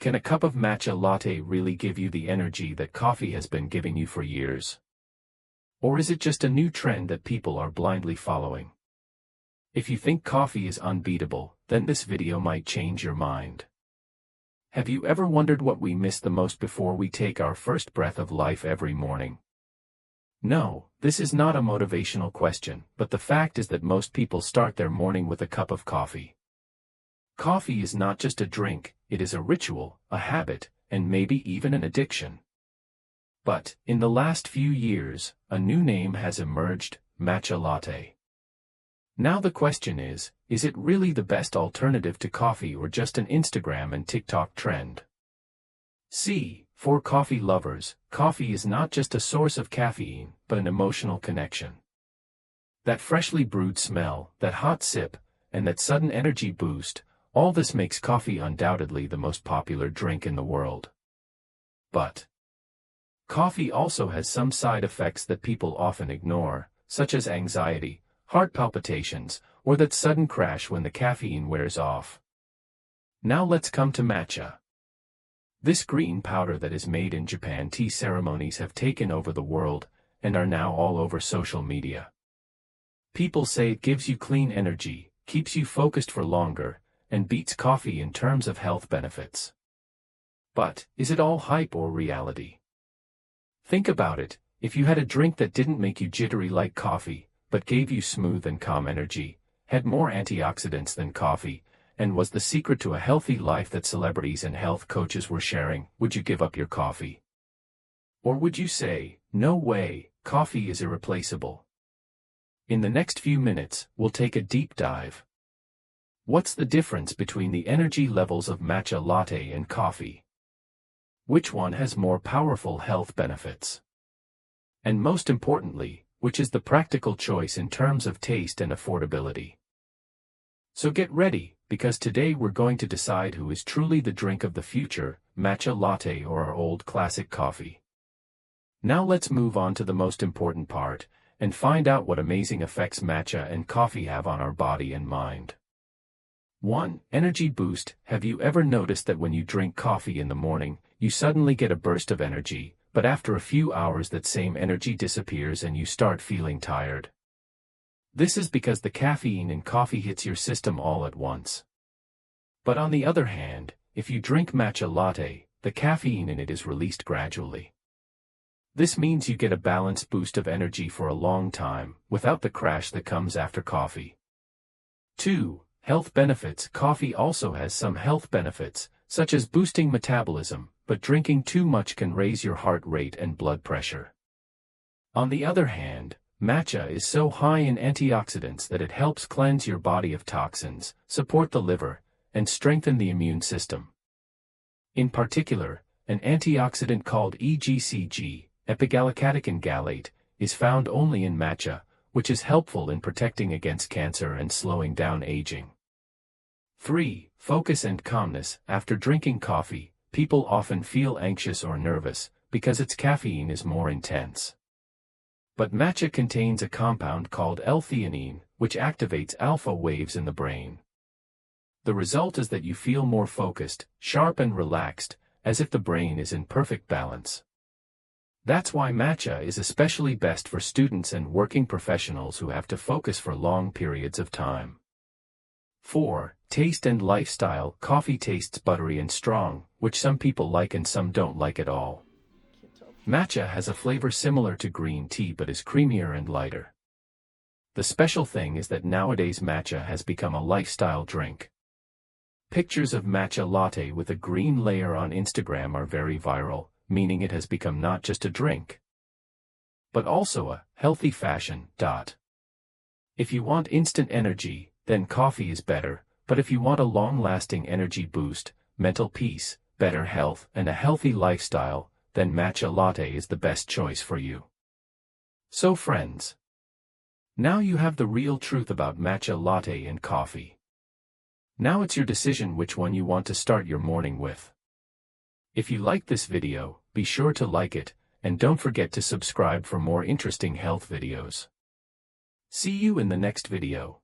Can a cup of matcha latte really give you the energy that coffee has been giving you for years? Or is it just a new trend that people are blindly following? If you think coffee is unbeatable, then this video might change your mind. Have you ever wondered what we miss the most before we take our first breath of life every morning? No, this is not a motivational question, but the fact is that most people start their morning with a cup of coffee. Coffee is not just a drink, it is a ritual, a habit, and maybe even an addiction. But, in the last few years, a new name has emerged: matcha latte. Now the question is it really the best alternative to coffee or just an Instagram and TikTok trend? For coffee lovers, coffee is not just a source of caffeine, but an emotional connection. That freshly brewed smell, that hot sip, and that sudden energy boost, all this makes coffee undoubtedly the most popular drink in the world. But coffee also has some side effects that people often ignore, such as anxiety, heart palpitations, or that sudden crash when the caffeine wears off. Now let's come to matcha. This green powder that is made in Japan. Tea ceremonies have taken over the world, and are now all over social media. People say it gives you clean energy, keeps you focused for longer, and beats coffee in terms of health benefits. But, is it all hype or reality? Think about it: if you had a drink that didn't make you jittery like coffee, but gave you smooth and calm energy, had more antioxidants than coffee, and was the secret to a healthy life that celebrities and health coaches were sharing, would you give up your coffee? Or would you say, no way, coffee is irreplaceable? In the next few minutes, we'll take a deep dive. What's the difference between the energy levels of matcha latte and coffee? Which one has more powerful health benefits? And most importantly, which is the practical choice in terms of taste and affordability? So get ready, because today we're going to decide who is truly the drink of the future, matcha latte or our old classic coffee. Now let's move on to the most important part, and find out what amazing effects matcha and coffee have on our body and mind. 1. Energy boost. Have you ever noticed that when you drink coffee in the morning, you suddenly get a burst of energy, but after a few hours that same energy disappears and you start feeling tired? This is because the caffeine in coffee hits your system all at once. But on the other hand, if you drink matcha latte, the caffeine in it is released gradually. This means you get a balanced boost of energy for a long time, without the crash that comes after coffee. 2. Health benefits. Coffee also has some health benefits, such as boosting metabolism, but drinking too much can raise your heart rate and blood pressure. On the other hand, matcha is so high in antioxidants that it helps cleanse your body of toxins, support the liver, and strengthen the immune system. In particular, an antioxidant called EGCG, epigallocatechin gallate, is found only in matcha, which is helpful in protecting against cancer and slowing down aging. 3. Focus and calmness. After drinking coffee, people often feel anxious or nervous, because its caffeine is more intense. But matcha contains a compound called L-theanine, which activates alpha waves in the brain. The result is that you feel more focused, sharp and relaxed, as if the brain is in perfect balance. That's why matcha is especially best for students and working professionals who have to focus for long periods of time. 4. Taste and lifestyle. Coffee tastes buttery and strong, which some people like and some don't like at all. Matcha has a flavor similar to green tea but is creamier and lighter. The special thing is that nowadays matcha has become a lifestyle drink. Pictures of matcha latte with a green layer on Instagram are very viral, meaning it has become not just a drink, but also a healthy fashion. If you want instant energy, then coffee is better, but if you want a long-lasting energy boost, mental peace, better health, and a healthy lifestyle, then matcha latte is the best choice for you. So friends, now you have the real truth about matcha latte and coffee. Now it's your decision which one you want to start your morning with. If you liked this video, be sure to like it, and don't forget to subscribe for more interesting health videos. See you in the next video.